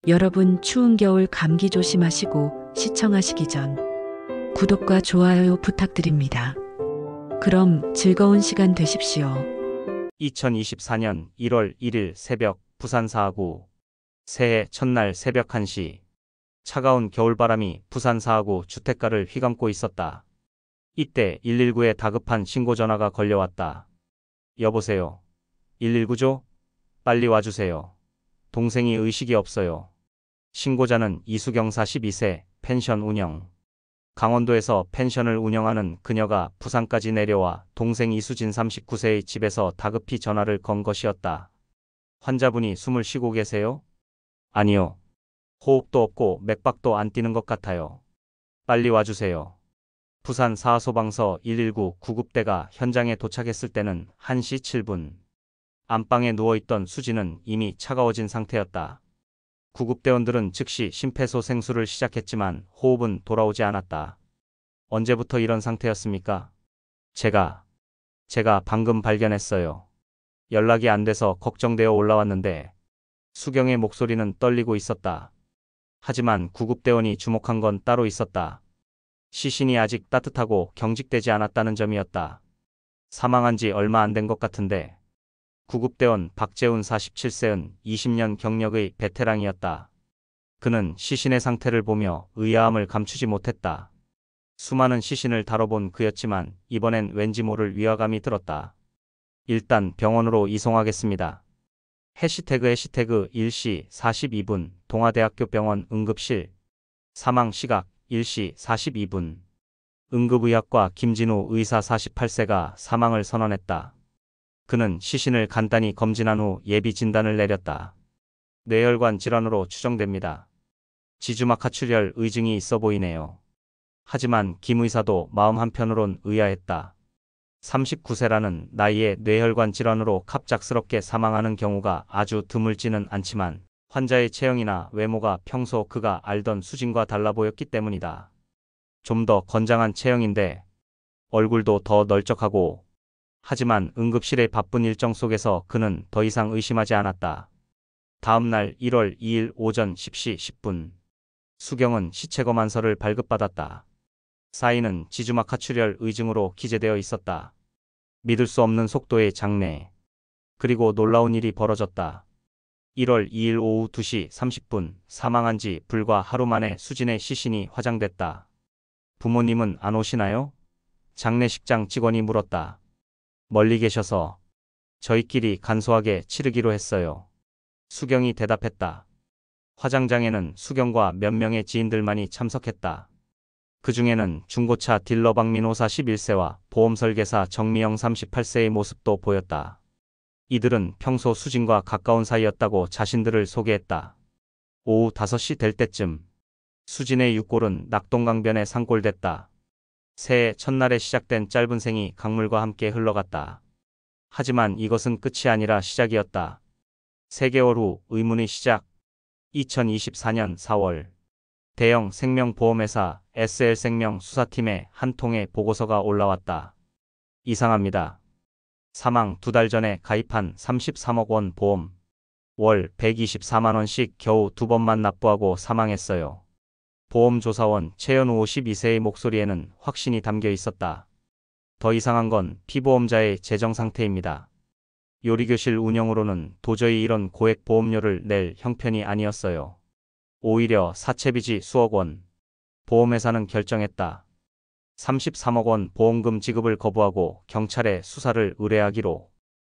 여러분 추운 겨울 감기 조심하시고 시청하시기 전 구독과 좋아요 부탁드립니다. 그럼 즐거운 시간 되십시오. 2024년 1월 1일 새벽 부산 사하구 새해 첫날 새벽 1시 차가운 겨울바람이 부산 사하구 주택가를 휘감고 있었다. 이때 119에 다급한 신고 전화가 걸려왔다. 여보세요. 119죠? 빨리 와주세요. 동생이 의식이 없어요. 신고자는 이수경 42세, 펜션 운영. 강원도에서 펜션을 운영하는 그녀가 부산까지 내려와 동생 이수진 39세의 집에서 다급히 전화를 건 것이었다. 환자분이 숨을 쉬고 계세요? 아니요. 호흡도 없고 맥박도 안 뛰는 것 같아요. 빨리 와주세요. 부산 사하소방서 119 구급대가 현장에 도착했을 때는 1시 7분. 안방에 누워있던 수진은 이미 차가워진 상태였다. 구급대원들은 즉시 심폐소생술을 시작했지만 호흡은 돌아오지 않았다. 언제부터 이런 상태였습니까? 제가 방금 발견했어요. 연락이 안 돼서 걱정되어 올라왔는데 수경의 목소리는 떨리고 있었다. 하지만 구급대원이 주목한 건 따로 있었다. 시신이 아직 따뜻하고 경직되지 않았다는 점이었다. 사망한 지 얼마 안 된 것 같은데. 구급대원 박재훈 47세은 20년 경력의 베테랑이었다. 그는 시신의 상태를 보며 의아함을 감추지 못했다. 수많은 시신을 다뤄본 그였지만 이번엔 왠지 모를 위화감이 들었다. 일단 병원으로 이송하겠습니다. 해시태그 1시 42분 동아대학교 병원 응급실. 사망 시각 1시 42분. 응급의학과 김진우 의사 48세가 사망을 선언했다. 그는 시신을 간단히 검진한 후 예비 진단을 내렸다. 뇌혈관 질환으로 추정됩니다. 지주막 하출혈 의증이 있어 보이네요. 하지만 김 의사도 마음 한편으론 의아했다. 39세라는 나이에 뇌혈관 질환으로 갑작스럽게 사망하는 경우가 아주 드물지는 않지만 환자의 체형이나 외모가 평소 그가 알던 수진과 달라 보였기 때문이다. 좀 더 건장한 체형인데 얼굴도 더 널쩍하고 하지만 응급실의 바쁜 일정 속에서 그는 더 이상 의심하지 않았다. 다음 날 1월 2일 오전 10시 10분. 수경은 시체 검안서를 발급받았다. 사인은 지주막 하출혈 의증으로 기재되어 있었다. 믿을 수 없는 속도의 장례. 그리고 놀라운 일이 벌어졌다. 1월 2일 오후 2시 30분 사망한 지 불과 하루 만에 수진의 시신이 화장됐다. 부모님은 안 오시나요? 장례식장 직원이 물었다. 멀리 계셔서 저희끼리 간소하게 치르기로 했어요. 수경이 대답했다. 화장장에는 수경과 몇 명의 지인들만이 참석했다. 그 중에는 중고차 딜러 박민호 41세와 보험설계사 정미영 38세의 모습도 보였다. 이들은 평소 수진과 가까운 사이였다고 자신들을 소개했다. 오후 5시 될 때쯤 수진의 육골은 낙동강변에 상골됐다. 새해 첫날에 시작된 짧은 생이 강물과 함께 흘러갔다. 하지만 이것은 끝이 아니라 시작이었다. 3개월 후 의문의 시작. 2024년 4월 대형 생명보험회사 SL생명 수사팀에 한 통의 보고서가 올라왔다. 이상합니다. 사망 2달 전에 가입한 33억 원 보험. 월 124만 원씩 겨우 2번만 납부하고 사망했어요. 보험조사원 최연우 52세의 목소리에는 확신이 담겨 있었다. 더 이상한 건 피보험자의 재정 상태입니다. 요리교실 운영으로는 도저히 이런 고액 보험료를 낼 형편이 아니었어요. 오히려 사채빚이 수억 원. 보험회사는 결정했다. 33억 원 보험금 지급을 거부하고 경찰에 수사를 의뢰하기로.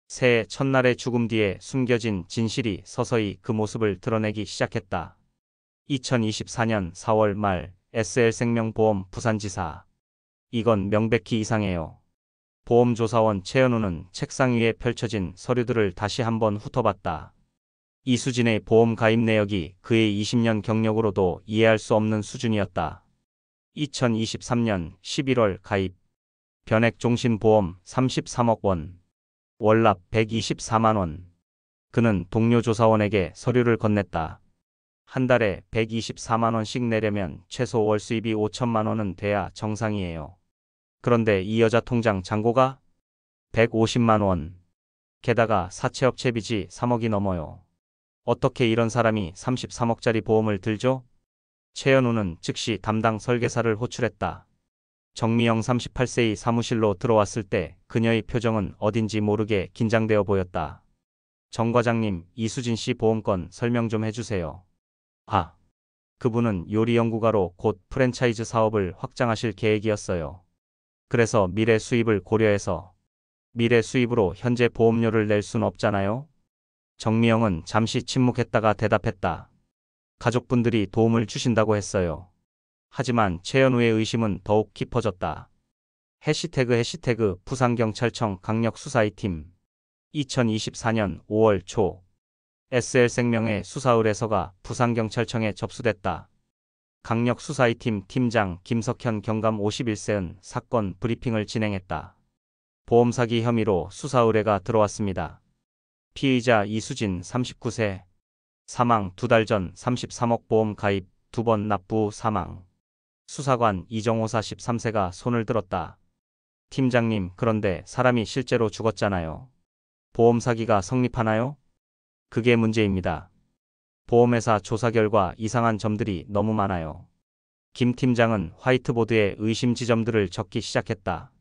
새해 첫날의 죽음 뒤에 숨겨진 진실이 서서히 그 모습을 드러내기 시작했다. 2024년 4월 말 SL생명보험 부산지사. 이건 명백히 이상해요. 보험조사원 최연우는 책상 위에 펼쳐진 서류들을 다시 한번 훑어봤다. 이수진의 보험 가입 내역이 그의 20년 경력으로도 이해할 수 없는 수준이었다. 2023년 11월 가입. 변액종신보험 33억 원. 월납 124만 원. 그는 동료 조사원에게 서류를 건넸다. 한 달에 124만 원씩 내려면 최소 월 수입이 5천만 원은 돼야 정상이에요. 그런데 이 여자 통장 잔고가 150만 원. 게다가 사채업체 빚이 3억이 넘어요. 어떻게 이런 사람이 33억짜리 보험을 들죠? 최현우는 즉시 담당 설계사를 호출했다. 정미영 38세의 사무실로 들어왔을 때 그녀의 표정은 어딘지 모르게 긴장되어 보였다. 정 과장님, 이수진 씨 보험건 설명 좀 해주세요. 아, 그분은 요리 연구가로 곧 프랜차이즈 사업을 확장하실 계획이었어요. 그래서 미래 수입을 고려해서 미래 수입으로 현재 보험료를 낼 순 없잖아요. 정미영은 잠시 침묵했다가 대답했다. 가족분들이 도움을 주신다고 했어요. 하지만 최현우의 의심은 더욱 깊어졌다. 해시태그 부산경찰청 강력수사이팀 2024년 5월 초 SL생명의 수사 의뢰서가 부산경찰청에 접수됐다. 강력수사이팀 팀장 김석현 경감 51세은 사건 브리핑을 진행했다. 보험 사기 혐의로 수사 의뢰가 들어왔습니다. 피의자 이수진 39세 사망 2달 전 33억 보험 가입 2번 납부 후 사망. 수사관 이정호 43세가 손을 들었다. 팀장님, 그런데 사람이 실제로 죽었잖아요. 보험 사기가 성립하나요? 그게 문제입니다. 보험회사 조사 결과 이상한 점들이 너무 많아요. 김 팀장은 화이트보드에 의심 지점들을 적기 시작했다.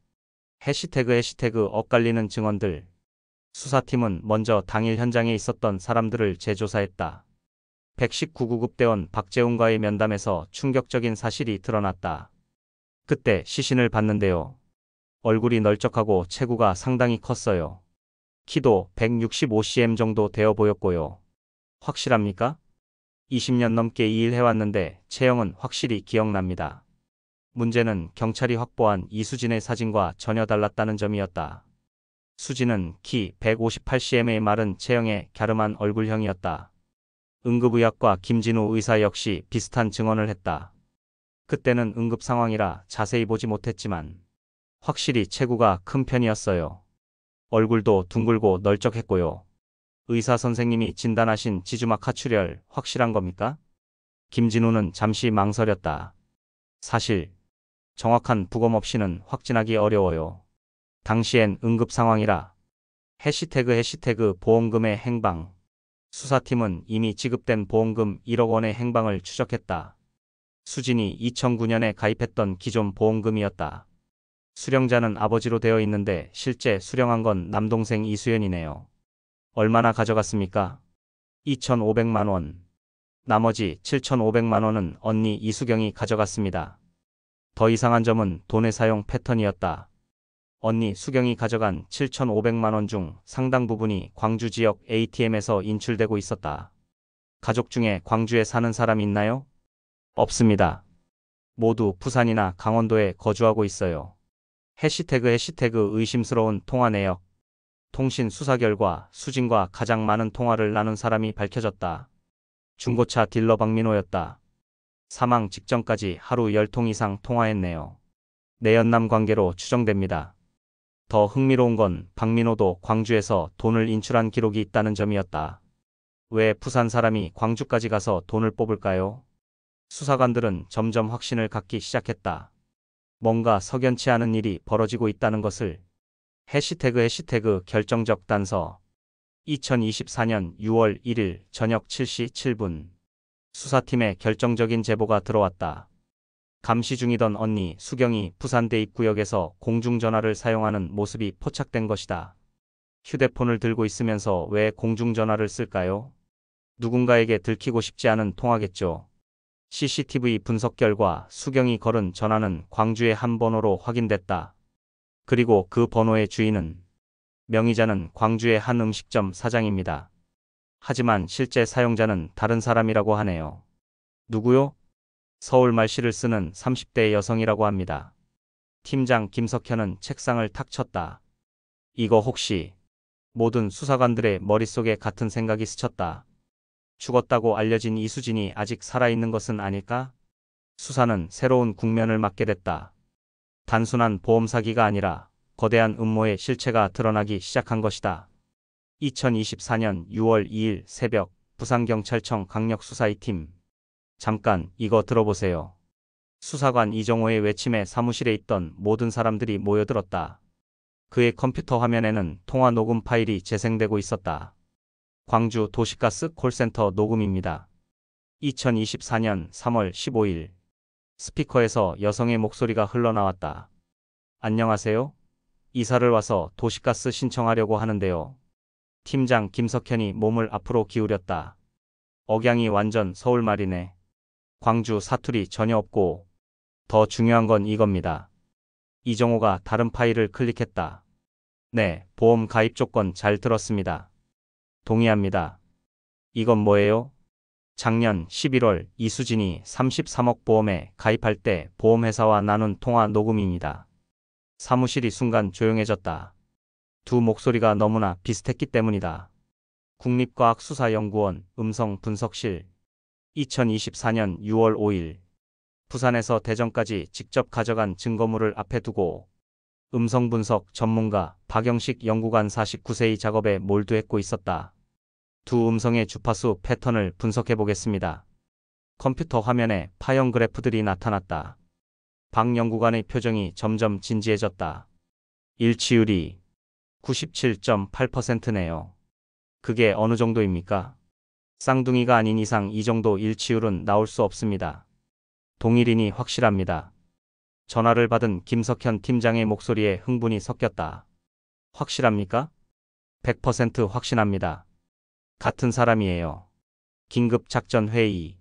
해시태그 엇갈리는 증언들. 수사팀은 먼저 당일 현장에 있었던 사람들을 재조사했다. 119구급 대원 박재훈과의 면담에서 충격적인 사실이 드러났다. 그때 시신을 봤는데요. 얼굴이 널쩍하고 체구가 상당히 컸어요. 키도 165cm 정도 되어 보였고요. 확실합니까? 20년 넘게 이 일 해왔는데 체형은 확실히 기억납니다. 문제는 경찰이 확보한 이수진의 사진과 전혀 달랐다는 점이었다. 수진은 키 158cm의 마른 체형의 갸름한 얼굴형이었다. 응급의학과 김진우 의사 역시 비슷한 증언을 했다. 그때는 응급 상황이라 자세히 보지 못했지만 확실히 체구가 큰 편이었어요. 얼굴도 둥글고 널쩍했고요. 의사 선생님이 진단하신 지주막 하출혈 확실한 겁니까? 김진우는 잠시 망설였다. 사실 정확한 부검 없이는 확진하기 어려워요. 당시엔 응급 상황이라. 해시태그 보험금의 행방. 수사팀은 이미 지급된 보험금 1억 원의 행방을 추적했다. 수진이 2009년에 가입했던 기존 보험금이었다. 수령자는 아버지로 되어 있는데 실제 수령한 건 남동생 이수연이네요. 얼마나 가져갔습니까? 2,500만 원. 나머지 7,500만 원은 언니 이수경이 가져갔습니다. 더 이상한 점은 돈의 사용 패턴이었다. 언니 수경이 가져간 7,500만 원 중 상당 부분이 광주 지역 ATM에서 인출되고 있었다. 가족 중에 광주에 사는 사람 있나요? 없습니다. 모두 부산이나 강원도에 거주하고 있어요. 해시태그 의심스러운 통화 내역. 통신 수사 결과 수진과 가장 많은 통화를 나눈 사람이 밝혀졌다. 중고차 딜러 박민호였다. 사망 직전까지 하루 10통 이상 통화했네요. 내연남 관계로 추정됩니다. 더 흥미로운 건 박민호도 광주에서 돈을 인출한 기록이 있다는 점이었다. 왜 부산 사람이 광주까지 가서 돈을 뽑을까요? 수사관들은 점점 확신을 갖기 시작했다. 뭔가 석연치 않은 일이 벌어지고 있다는 것을. 해시태그 결정적 단서. 2024년 6월 1일 저녁 7시 7분. 수사팀에 결정적인 제보가 들어왔다. 감시 중이던 언니 수경이 부산 대입구역에서 공중전화를 사용하는 모습이 포착된 것이다. 휴대폰을 들고 있으면서 왜 공중전화를 쓸까요? 누군가에게 들키고 싶지 않은 통화겠죠. CCTV 분석 결과 수경이 걸은 전화는 광주의 한 번호로 확인됐다. 그리고 그 번호의 주인은 명의자는 광주의 한 음식점 사장입니다. 하지만 실제 사용자는 다른 사람이라고 하네요. 누구요? 서울 말씨를 쓰는 30대 여성이라고 합니다. 팀장 김석현은 책상을 탁 쳤다. 이거 혹시. 모든 수사관들의 머릿속에 같은 생각이 스쳤다. 죽었다고 알려진 이수진이 아직 살아있는 것은 아닐까? 수사는 새로운 국면을 맞게 됐다. 단순한 보험 사기가 아니라 거대한 음모의 실체가 드러나기 시작한 것이다. 2024년 6월 2일 새벽 부산경찰청 강력수사이팀. 잠깐 이거 들어보세요. 수사관 이정호의 외침에 사무실에 있던 모든 사람들이 모여들었다. 그의 컴퓨터 화면에는 통화 녹음 파일이 재생되고 있었다. 광주 도시가스 콜센터 녹음입니다. 2024년 3월 15일 스피커에서 여성의 목소리가 흘러나왔다. 안녕하세요. 이사를 와서 도시가스 신청하려고 하는데요. 팀장 김석현이 몸을 앞으로 기울였다. 억양이 완전 서울말이네. 광주 사투리 전혀 없고 더 중요한 건 이겁니다. 이정호가 다른 파일을 클릭했다. 네, 보험 가입 조건 잘 들었습니다. 동의합니다. 이건 뭐예요? 작년 11월 이수진이 33억 보험에 가입할 때 보험회사와 나눈 통화 녹음입니다. 사무실이 순간 조용해졌다. 두 목소리가 너무나 비슷했기 때문이다. 국립과학수사연구원 음성분석실 2024년 6월 5일 부산에서 대전까지 직접 가져간 증거물을 앞에 두고 음성분석 전문가 박영식 연구관 49세의 작업에 몰두했고 있었다. 두 음성의 주파수 패턴을 분석해 보겠습니다. 컴퓨터 화면에 파형 그래프들이 나타났다. 박 연구관의 표정이 점점 진지해졌다. 일치율이 97.8%네요. 그게 어느 정도입니까? 쌍둥이가 아닌 이상 이 정도 일치율은 나올 수 없습니다. 동일인이 확실합니다. 전화를 받은 김석현 팀장의 목소리에 흥분이 섞였다. 확실합니까? 100% 확신합니다. 같은 사람이에요. 긴급 작전 회의.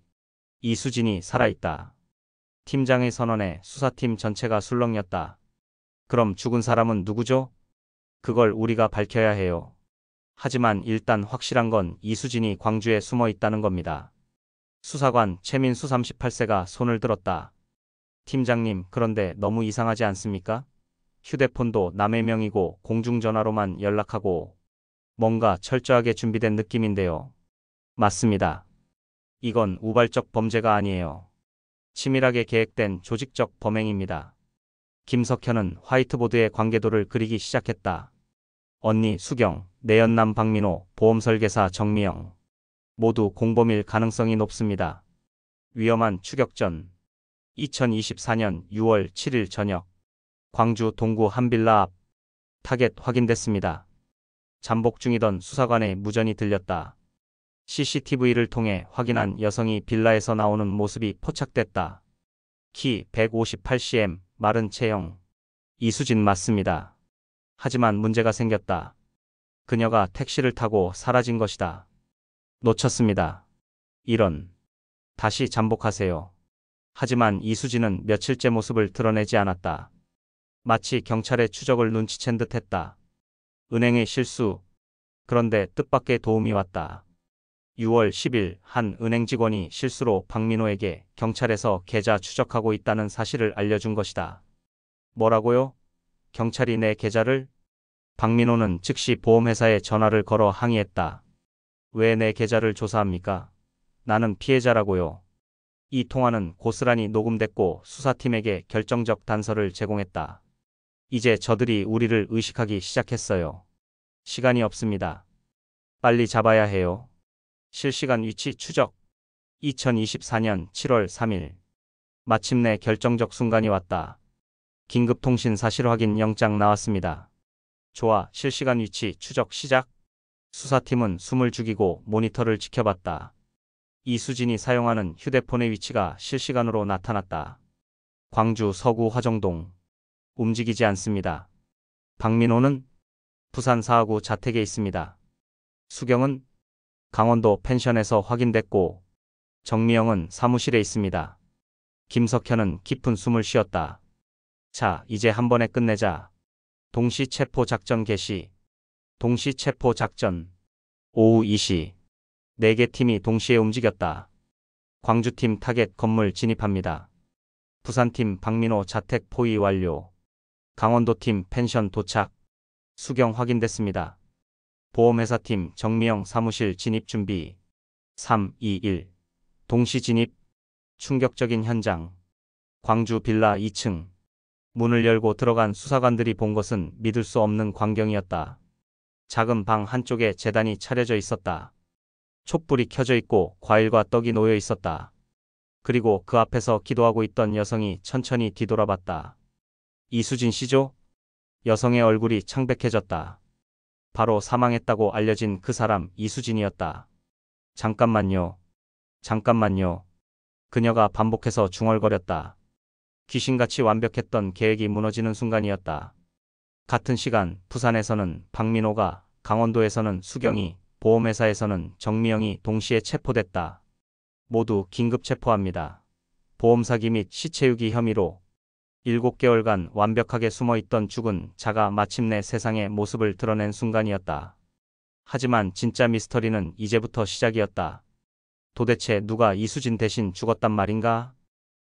이수진이 살아있다. 팀장의 선언에 수사팀 전체가 술렁였다. 그럼 죽은 사람은 누구죠? 그걸 우리가 밝혀야 해요. 하지만 일단 확실한 건 이수진이 광주에 숨어 있다는 겁니다. 수사관 최민수 38세가 손을 들었다. 팀장님, 그런데 너무 이상하지 않습니까? 휴대폰도 남의 명의고 공중전화로만 연락하고 뭔가 철저하게 준비된 느낌인데요. 맞습니다. 이건 우발적 범죄가 아니에요. 치밀하게 계획된 조직적 범행입니다. 김석현은 화이트보드에 관계도를 그리기 시작했다. 언니 수경, 내연남 박민호, 보험설계사 정미영. 모두 공범일 가능성이 높습니다. 위험한 추격전. 2024년 6월 7일 저녁. 광주 동구 한 빌라 앞. 타겟 확인됐습니다. 잠복 중이던 수사관의 무전이 들렸다. CCTV를 통해 확인한 여성이 빌라에서 나오는 모습이 포착됐다. 키 158cm, 마른 체형. 이수진 맞습니다. 하지만 문제가 생겼다. 그녀가 택시를 타고 사라진 것이다. 놓쳤습니다. 이런. 다시 잠복하세요. 하지만 이수진은 며칠째 모습을 드러내지 않았다. 마치 경찰의 추적을 눈치챈 듯 했다. 은행의 실수. 그런데 뜻밖의 도움이 왔다. 6월 10일 한 은행 직원이 실수로 박민호에게 경찰에서 계좌 추적하고 있다는 사실을 알려준 것이다. 뭐라고요? 경찰이 내 계좌를? 박민호는 즉시 보험회사에 전화를 걸어 항의했다. 왜 내 계좌를 조사합니까? 나는 피해자라고요. 이 통화는 고스란히 녹음됐고 수사팀에게 결정적 단서를 제공했다. 이제 저들이 우리를 의식하기 시작했어요. 시간이 없습니다. 빨리 잡아야 해요. 실시간 위치 추적. 2024년 7월 3일. 마침내 결정적 순간이 왔다. 긴급통신 사실 확인 영장 나왔습니다. 좋아, 실시간 위치 추적 시작. 수사팀은 숨을 죽이고 모니터를 지켜봤다. 이수진이 사용하는 휴대폰의 위치가 실시간으로 나타났다. 광주 서구 화정동. 움직이지 않습니다. 박민호는 부산 사하구 자택에 있습니다. 수경은 강원도 펜션에서 확인됐고 정미영은 사무실에 있습니다. 김석현은 깊은 숨을 쉬었다. 자, 이제 한 번에 끝내자. 동시 체포 작전 개시. 동시 체포 작전. 오후 2시. 4개 팀이 동시에 움직였다. 광주팀 타겟 건물 진입합니다. 부산팀 박민호 자택 포위 완료. 강원도팀 펜션 도착. 수경 확인됐습니다. 보험회사팀 정미영 사무실 진입 준비. 3, 2, 1. 동시 진입. 충격적인 현장. 광주 빌라 2층. 문을 열고 들어간 수사관들이 본 것은 믿을 수 없는 광경이었다. 작은 방 한쪽에 제단이 차려져 있었다. 촛불이 켜져 있고 과일과 떡이 놓여 있었다. 그리고 그 앞에서 기도하고 있던 여성이 천천히 뒤돌아봤다. 이수진 씨죠? 여성의 얼굴이 창백해졌다. 바로 사망했다고 알려진 그 사람 이수진이었다. 잠깐만요. 잠깐만요. 그녀가 반복해서 중얼거렸다. 귀신같이 완벽했던 계획이 무너지는 순간이었다. 같은 시간 부산에서는 박민호가, 강원도에서는 수경이, 보험회사에서는 정미영이 동시에 체포됐다. 모두 긴급 체포합니다. 보험 사기 및 시체 유기 혐의로 7개월간 완벽하게 숨어있던 죽은 자가 마침내 세상의 모습을 드러낸 순간이었다. 하지만 진짜 미스터리는 이제부터 시작이었다. 도대체 누가 이수진 대신 죽었단 말인가?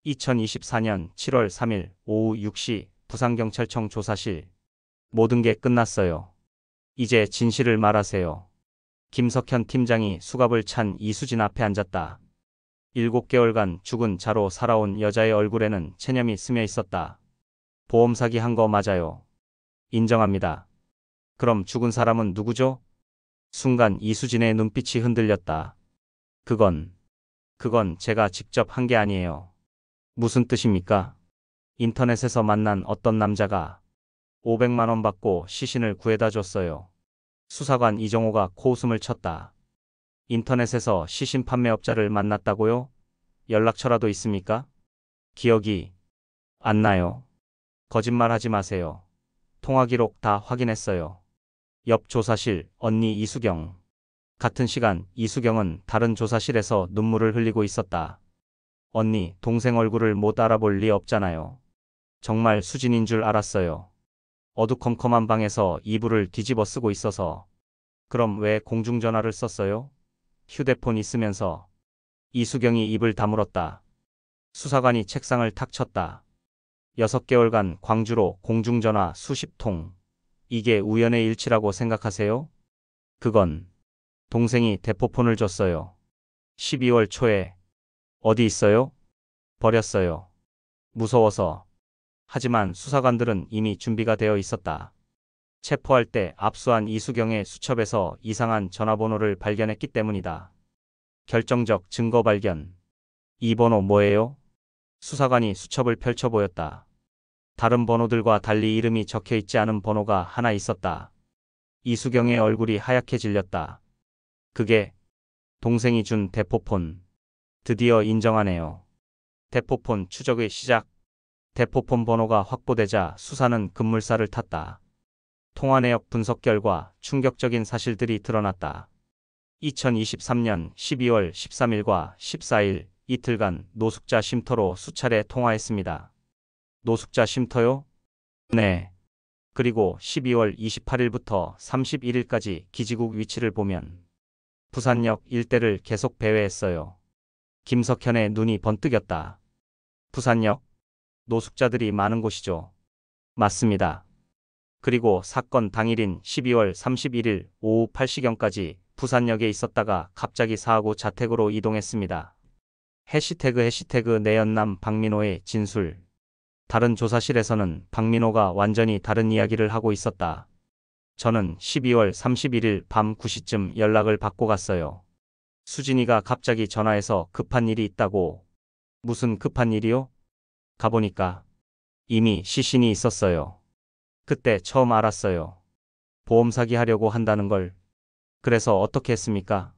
2024년 7월 3일 오후 6시 부산경찰청 조사실. 모든 게 끝났어요. 이제 진실을 말하세요. 김석현 팀장이 수갑을 찬 이수진 앞에 앉았다. 7개월간 죽은 자로 살아온 여자의 얼굴에는 체념이 스며 있었다. 보험 사기 한 거 맞아요. 인정합니다. 그럼 죽은 사람은 누구죠? 순간 이수진의 눈빛이 흔들렸다. 그건 제가 직접 한 게 아니에요. 무슨 뜻입니까? 인터넷에서 만난 어떤 남자가 500만 원 받고 시신을 구해다 줬어요. 수사관 이정호가 코웃음을 쳤다. 인터넷에서 시신 판매업자를 만났다고요? 연락처라도 있습니까? 기억이 안 나요. 거짓말하지 마세요. 통화 기록 다 확인했어요. 옆 조사실 언니 이수경. 같은 시간 이수경은 다른 조사실에서 눈물을 흘리고 있었다. 언니, 동생 얼굴을 못 알아볼 리 없잖아요. 정말 수진인 줄 알았어요. 어두컴컴한 방에서 이불을 뒤집어 쓰고 있어서. 그럼 왜 공중전화를 썼어요? 휴대폰 있으면서. 이수경이 입을 다물었다. 수사관이 책상을 탁 쳤다. 6개월간 광주로 공중전화 수십 통. 이게 우연의 일치라고 생각하세요? 그건 동생이 대포폰을 줬어요. 12월 초에. 어디 있어요? 버렸어요. 무서워서. 하지만 수사관들은 이미 준비가 되어 있었다. 체포할 때 압수한 이수경의 수첩에서 이상한 전화번호를 발견했기 때문이다. 결정적 증거 발견. 이 번호 뭐예요? 수사관이 수첩을 펼쳐 보였다. 다른 번호들과 달리 이름이 적혀 있지 않은 번호가 하나 있었다. 이수경의 얼굴이 하얗게 질렸다. 그게 동생이 준 대포폰. 드디어 인정하네요. 대포폰 추적의 시작. 대포폰 번호가 확보되자 수사는 급물살을 탔다. 통화 내역 분석 결과 충격적인 사실들이 드러났다. 2023년 12월 13일과 14일 이틀간 노숙자 쉼터로 수차례 통화했습니다. 노숙자 쉼터요? 네. 그리고 12월 28일부터 31일까지 기지국 위치를 보면 부산역 일대를 계속 배회했어요. 김석현의 눈이 번뜩였다. 부산역? 노숙자들이 많은 곳이죠. 맞습니다. 그리고 사건 당일인 12월 31일 오후 8시경까지 부산역에 있었다가 갑자기 사하고 자택으로 이동했습니다. 해시태그 내연남 박민호의 진술. 다른 조사실에서는 박민호가 완전히 다른 이야기를 하고 있었다. 저는 12월 31일 밤 9시쯤 연락을 받고 갔어요. 수진이가 갑자기 전화해서 급한 일이 있다고. 무슨 급한 일이요? 가보니까 이미 시신이 있었어요. 그때 처음 알았어요. 보험 사기 하려고 한다는 걸. 그래서 어떻게 했습니까?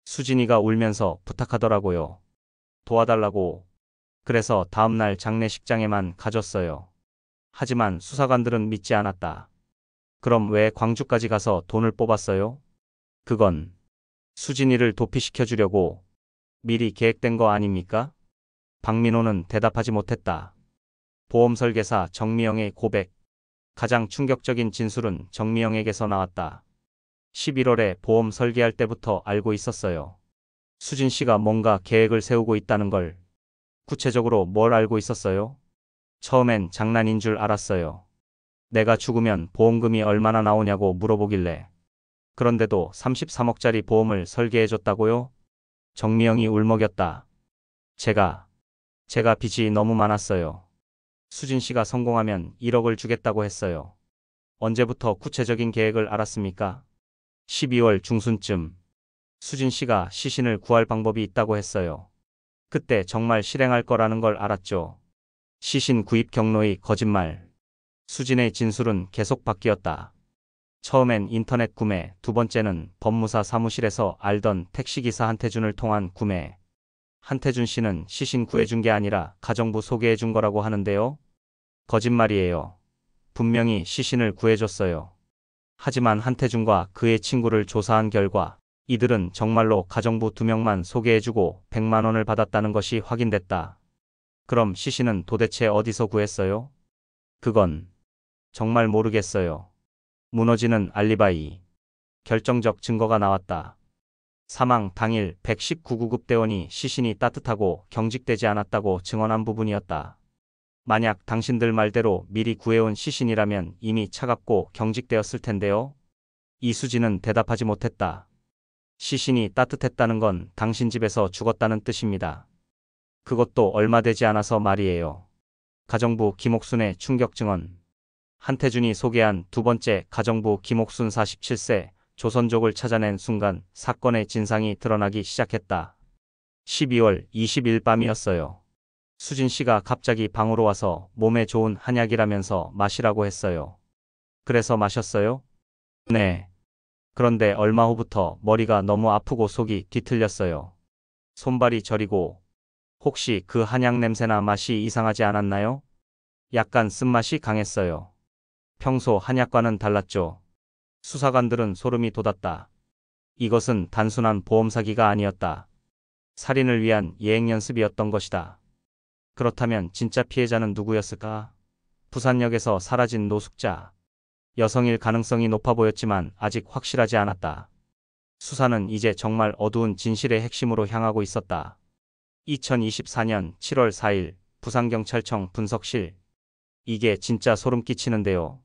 수진이가 울면서 부탁하더라고요. 도와달라고. 그래서 다음날 장례식장에만 가줬어요. 하지만 수사관들은 믿지 않았다. 그럼 왜 광주까지 가서 돈을 뽑았어요? 그건 수진이를 도피시켜 주려고 미리 계획된 거 아닙니까? 박민호는 대답하지 못했다. 보험 설계사 정미영의 고백. 가장 충격적인 진술은 정미영에게서 나왔다. 11월에 보험 설계할 때부터 알고 있었어요. 수진 씨가 뭔가 계획을 세우고 있다는 걸. 구체적으로 뭘 알고 있었어요? 처음엔 장난인 줄 알았어요. 내가 죽으면 보험금이 얼마나 나오냐고 물어보길래. 그런데도 33억짜리 보험을 설계해줬다고요? 정미영이 울먹였다. 제가 빚이 너무 많았어요. 수진 씨가 성공하면 1억을 주겠다고 했어요. 언제부터 구체적인 계획을 알았습니까? 12월 중순쯤. 수진 씨가 시신을 구할 방법이 있다고 했어요. 그때 정말 실행할 거라는 걸 알았죠. 시신 구입 경로의 거짓말. 수진의 진술은 계속 바뀌었다. 처음엔 인터넷 구매, 두 번째는 법무사 사무실에서 알던 택시기사 한태준을 통한 구매. 한태준 씨는 시신 구해준 게 아니라 가정부 소개해준 거라고 하는데요. 거짓말이에요. 분명히 시신을 구해줬어요. 하지만 한태준과 그의 친구를 조사한 결과 이들은 정말로 가정부 2명만 소개해주고 100만 원을 받았다는 것이 확인됐다. 그럼 시신은 도대체 어디서 구했어요? 그건 정말 모르겠어요. 무너지는 알리바이. 결정적 증거가 나왔다. 사망 당일 119구급 대원이 시신이 따뜻하고 경직되지 않았다고 증언한 부분이었다. 만약 당신들 말대로 미리 구해온 시신이라면 이미 차갑고 경직되었을 텐데요. 이수진은 대답하지 못했다. 시신이 따뜻했다는 건 당신 집에서 죽었다는 뜻입니다. 그것도 얼마 되지 않아서 말이에요. 가정부 김옥순의 충격 증언. 한태준이 소개한 두 번째 가정부 김옥순 47세 조선족을 찾아낸 순간 사건의 진상이 드러나기 시작했다. 12월 20일 밤이었어요. 수진 씨가 갑자기 방으로 와서 몸에 좋은 한약이라면서 마시라고 했어요. 그래서 마셨어요? 네. 그런데 얼마 후부터 머리가 너무 아프고 속이 뒤틀렸어요. 손발이 저리고 혹시 그 한약 냄새나 맛이 이상하지 않았나요? 약간 쓴맛이 강했어요. 평소 한약과는 달랐죠. 수사관들은 소름이 돋았다. 이것은 단순한 보험 사기가 아니었다. 살인을 위한 예행 연습이었던 것이다. 그렇다면 진짜 피해자는 누구였을까? 부산역에서 사라진 노숙자. 여성일 가능성이 높아 보였지만 아직 확실하지 않았다. 수사는 이제 정말 어두운 진실의 핵심으로 향하고 있었다. 2024년 7월 4일 부산경찰청 분석실. 이게 진짜 소름 끼치는데요.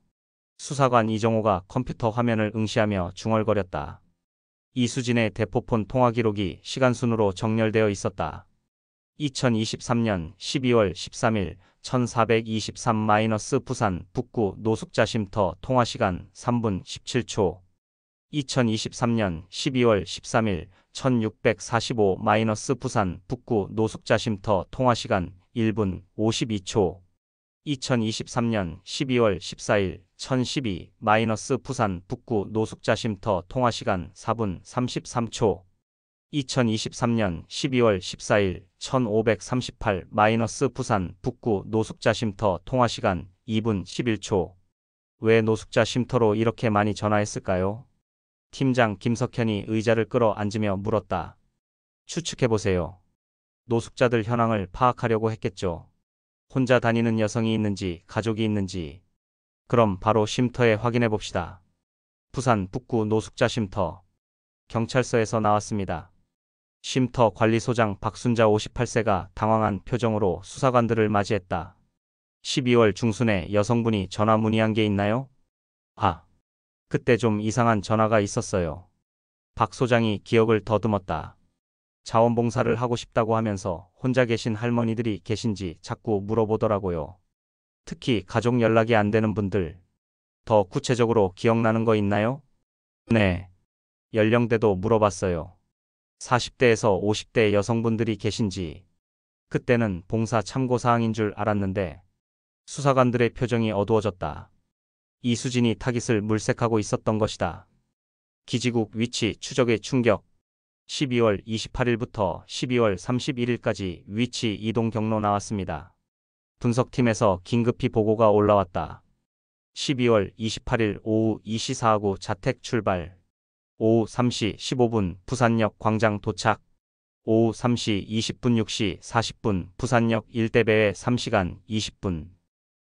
수사관 이정호가 컴퓨터 화면을 응시하며 중얼거렸다. 이수진의 대포폰 통화 기록이 시간순으로 정렬되어 있었다. 2023년 12월 13일 1423- 부산 북구 노숙자 쉼터 통화시간 3분 17초. 2023년 12월 13일 1645- 부산 북구 노숙자 쉼터 통화시간 1분 52초. 2023년 12월 14일 1012- 부산 북구 노숙자 쉼터 통화시간 4분 33초. 2023년 12월 14일 1538- 부산 북구 노숙자 쉼터 통화시간 2분 11초. 왜 노숙자 쉼터로 이렇게 많이 전화했을까요? 팀장 김석현이 의자를 끌어 앉으며 물었다. 추측해보세요. 노숙자들 현황을 파악하려고 했겠죠. 혼자 다니는 여성이 있는지 가족이 있는지. 그럼 바로 쉼터에 확인해봅시다. 부산 북구 노숙자 쉼터. 경찰서에서 나왔습니다. 쉼터 관리소장 박순자 58세가 당황한 표정으로 수사관들을 맞이했다. 12월 중순에 여성분이 전화 문의한 게 있나요? 그때 좀 이상한 전화가 있었어요. 박 소장이 기억을 더듬었다. 자원봉사를 하고 싶다고 하면서 혼자 계신 할머니들이 계신지 자꾸 물어보더라고요. 특히 가족 연락이 안 되는 분들. 더 구체적으로 기억나는 거 있나요? 네. 연령대도 물어봤어요. 40대에서 50대 여성분들이 계신지. 그때는 봉사 참고사항인 줄 알았는데 수사관들의 표정이 어두워졌다. 이수진이 타깃을 물색하고 있었던 것이다. 기지국 위치 추적의 충격. 12월 28일부터 12월 31일까지 위치 이동 경로 나왔습니다. 분석팀에서 긴급히 보고가 올라왔다. 12월 28일 오후 2시 4구 자택 출발. 오후 3시 15분 부산역 광장 도착. 오후 3시 20분 6시 40분 부산역 일대 배회 3시간 20분.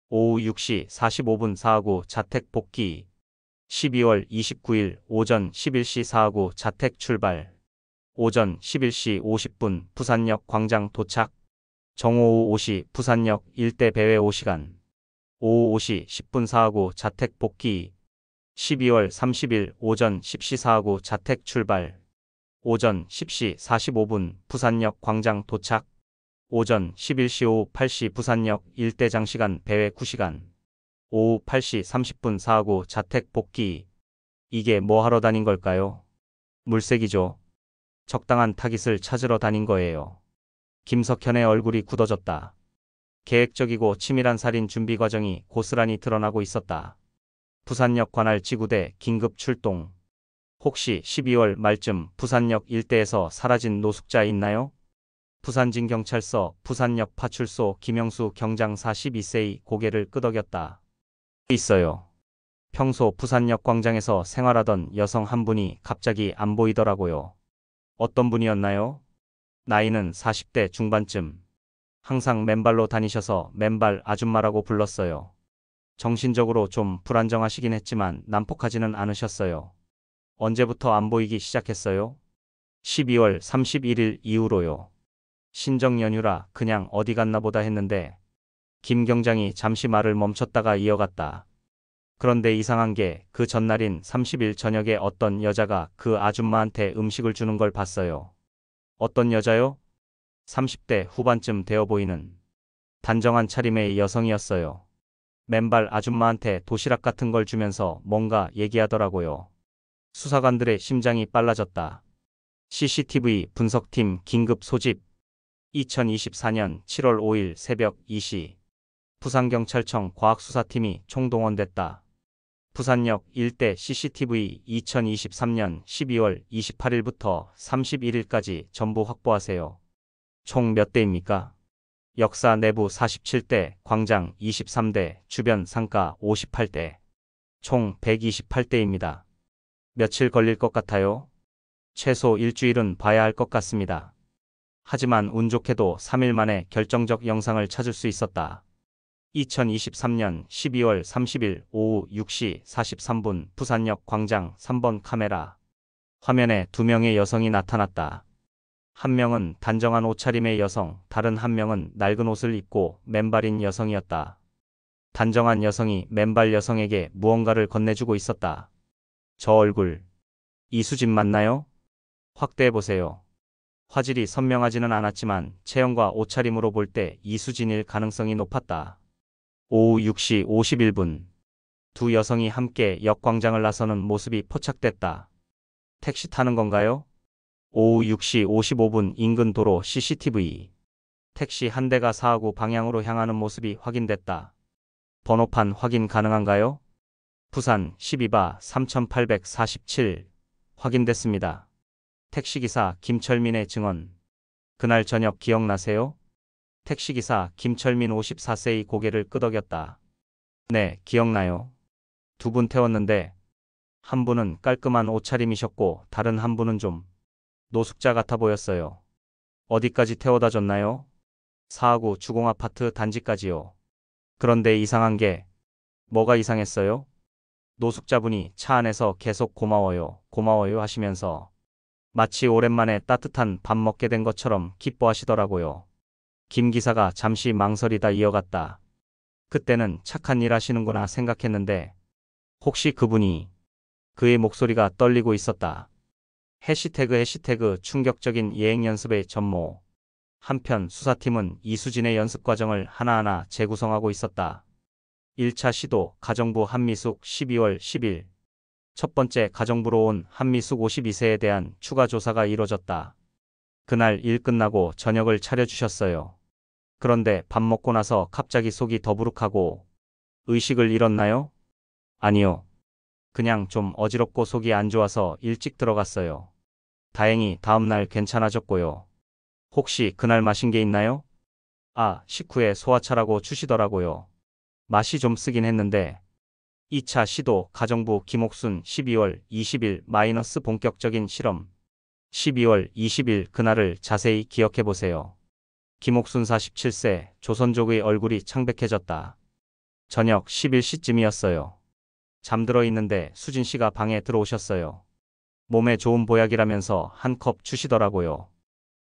오후 6시 45분 4구 자택 복귀. 12월 29일 오전 11시 4구 자택 출발. 오전 11시 50분 부산역 광장 도착. 정오후 5시 부산역 일대 배회 5시간. 오후 5시 10분 4구 자택 복귀. 12월 30일 오전 10시 4구 자택 출발. 오전 10시 45분 부산역 광장 도착. 오전 11시 오후 8시 부산역 일대 장시간 배회 9시간. 오후 8시 30분 4구 자택 복귀. 이게 뭐 하러 다닌 걸까요? 물색이죠. 적당한 타깃을 찾으러 다닌 거예요. 김석현의 얼굴이 굳어졌다. 계획적이고 치밀한 살인 준비 과정이 고스란히 드러나고 있었다. 부산역 관할 지구대 긴급 출동. 혹시 12월 말쯤 부산역 일대에서 사라진 노숙자 있나요? 부산진경찰서 부산역 파출소 김영수 경장 42세의 고개를 끄덕였다. 있어요. 평소 부산역 광장에서 생활하던 여성 한 분이 갑자기 안 보이더라고요. 어떤 분이었나요? 나이는 40대 중반쯤. 항상 맨발로 다니셔서 맨발 아줌마라고 불렀어요. 정신적으로 좀 불안정하시긴 했지만 난폭하지는 않으셨어요. 언제부터 안 보이기 시작했어요? 12월 31일 이후로요. 신정 연휴라 그냥 어디 갔나 보다 했는데 김 경장이 잠시 말을 멈췄다가 이어갔다. 그런데 이상한 게 그 전날인 30일 저녁에 어떤 여자가 그 아줌마한테 음식을 주는 걸 봤어요. 어떤 여자요? 30대 후반쯤 되어 보이는 단정한 차림의 여성이었어요. 맨발 아줌마한테 도시락 같은 걸 주면서 뭔가 얘기하더라고요. 수사관들의 심장이 빨라졌다. CCTV 분석팀 긴급 소집. 2024년 7월 5일 새벽 2시. 부산경찰청 과학수사팀이 총동원됐다. 부산역 일대 CCTV 2023년 12월 28일부터 31일까지 전부 확보하세요. 총 몇 대입니까? 역사 내부 47대, 광장 23대, 주변 상가 58대. 총 128대입니다. 며칠 걸릴 것 같아요? 최소 일주일은 봐야 할 것 같습니다. 하지만 운 좋게도 3일 만에 결정적 영상을 찾을 수 있었다. 2023년 12월 30일 오후 6시 43분 부산역 광장 3번 카메라. 화면에 2명의 여성이 나타났다. 한 명은 단정한 옷차림의 여성, 다른 한 명은 낡은 옷을 입고 맨발인 여성이었다. 단정한 여성이 맨발 여성에게 무언가를 건네주고 있었다. 저 얼굴, 이수진 맞나요? 확대해보세요. 화질이 선명하지는 않았지만 체형과 옷차림으로 볼 때 이수진일 가능성이 높았다. 오후 6시 51분. 두 여성이 함께 역광장을 나서는 모습이 포착됐다. 택시 타는 건가요? 오후 6시 55분 인근 도로 CCTV. 택시 한 대가 사하구 방향으로 향하는 모습이 확인됐다. 번호판 확인 가능한가요? 부산 12바 3847. 확인됐습니다. 택시기사 김철민의 증언. 그날 저녁 기억나세요? 택시기사 김철민 54세의 고개를 끄덕였다. 네, 기억나요. 두 분 태웠는데 한 분은 깔끔한 옷차림이셨고 다른 한 분은 좀 노숙자 같아 보였어요. 어디까지 태워다 줬나요? 사하구 주공아파트 단지까지요. 그런데 이상한 게 뭐가 이상했어요? 노숙자분이 차 안에서 계속 고마워요, 고마워요 하시면서 마치 오랜만에 따뜻한 밥 먹게 된 것처럼 기뻐하시더라고요. 김 기사가 잠시 망설이다 이어갔다. 그때는 착한 일 하시는구나 생각했는데 혹시 그분이 그의 목소리가 떨리고 있었다. 해시태그 충격적인 예행 연습의 전모. 한편 수사팀은 이수진의 연습 과정을 하나하나 재구성하고 있었다. 1차 시도 가정부 한미숙 12월 10일. 첫 번째 가정부로 온 한미숙 52세에 대한 추가 조사가 이뤄졌다. 그날 일 끝나고 저녁을 차려주셨어요. 그런데 밥 먹고 나서 갑자기 속이 더부룩하고 의식을 잃었나요? 아니요. 그냥 좀 어지럽고 속이 안 좋아서 일찍 들어갔어요. 다행히 다음날 괜찮아졌고요. 혹시 그날 마신 게 있나요? 아, 식후에 소화차라고 주시더라고요. 맛이 좀 쓰긴 했는데. 2차 시도 가정부 김옥순 12월 20일 마이너스 본격적인 실험. 12월 20일 그날을 자세히 기억해 보세요. 김옥순 47세 조선족의 얼굴이 창백해졌다. 저녁 11시쯤이었어요. 잠들어 있는데 수진 씨가 방에 들어오셨어요. 몸에 좋은 보약이라면서 한 컵 주시더라고요.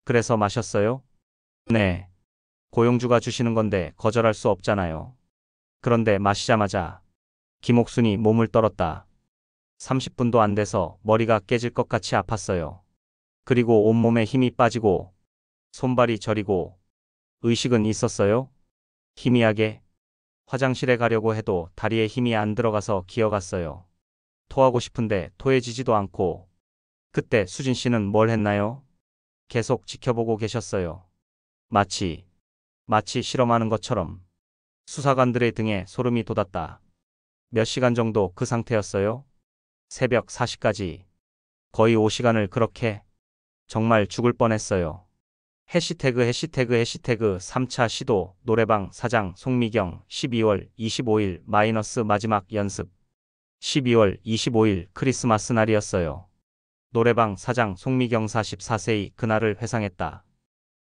그래서 마셨어요? 네. 고용주가 주시는 건데 거절할 수 없잖아요. 그런데 마시자마자 김옥순이 몸을 떨었다. 30분도 안 돼서 머리가 깨질 것 같이 아팠어요. 그리고 온몸에 힘이 빠지고 손발이 저리고 의식은 있었어요? 희미하게. 화장실에 가려고 해도 다리에 힘이 안 들어가서 기어갔어요. 토하고 싶은데 토해지지도 않고. 그때 수진 씨는 뭘 했나요? 계속 지켜보고 계셨어요. 마치 실험하는 것처럼. 수사관들의 등에 소름이 돋았다. 몇 시간 정도 그 상태였어요? 새벽 4시까지. 거의 5시간을 그렇게. 정말 죽을 뻔했어요. 해시태그 3차 시도 노래방 사장 송미경 12월 25일 마이너스 마지막 연습 12월 25일 크리스마스 날이었어요. 노래방 사장 송미경 44세의 그날을 회상했다.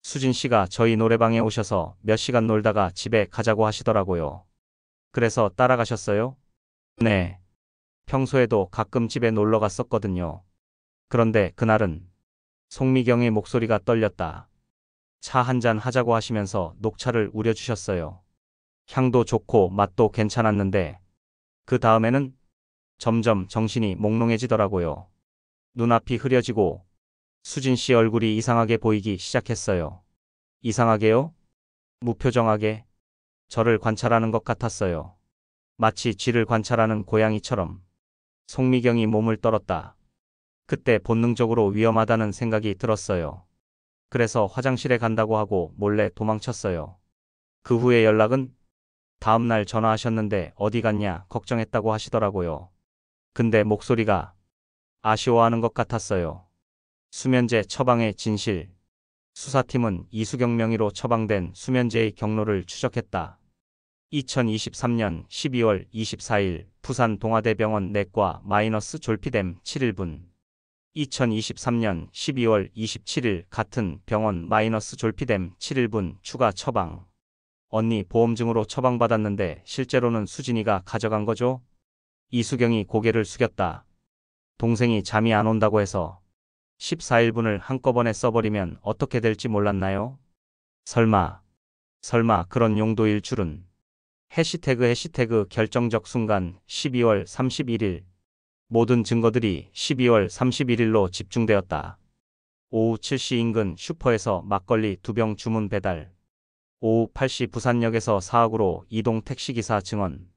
수진 씨가 저희 노래방에 오셔서 몇 시간 놀다가 집에 가자고 하시더라고요. 그래서 따라가셨어요? 네. 평소에도 가끔 집에 놀러 갔었거든요. 그런데 그날은 송미경의 목소리가 떨렸다. 차 한잔 하자고 하시면서 녹차를 우려주셨어요. 향도 좋고 맛도 괜찮았는데 그 다음에는 점점 정신이 몽롱해지더라고요. 눈앞이 흐려지고 수진 씨 얼굴이 이상하게 보이기 시작했어요. 이상하게요? 무표정하게 저를 관찰하는 것 같았어요. 마치 쥐를 관찰하는 고양이처럼. 송미경이 몸을 떨었다. 그때 본능적으로 위험하다는 생각이 들었어요. 그래서 화장실에 간다고 하고 몰래 도망쳤어요. 그 후에 연락은? 다음날 전화하셨는데 어디 갔냐 걱정했다고 하시더라고요. 근데 목소리가 아쉬워하는 것 같았어요. 수면제 처방의 진실. 수사팀은 이수경 명의로 처방된 수면제의 경로를 추적했다. 2023년 12월 24일 부산 동아대병원 내과 마이너스 졸피뎀 7일분. 2023년 12월 27일 같은 병원 마이너스 졸피뎀 7일분 추가 처방. 언니 보험증으로 처방받았는데 실제로는 수진이가 가져간 거죠? 이수경이 고개를 숙였다. 동생이 잠이 안 온다고 해서 14일분을 한꺼번에 써버리면 어떻게 될지 몰랐나요? 설마 그런 용도일 줄은. 해시태그 결정적 순간 12월 31일. 모든 증거들이 12월 31일로 집중되었다. 오후 7시 인근 슈퍼에서 막걸리 2병 주문 배달. 오후 8시 부산역에서 사학으로 이동 택시기사 증언.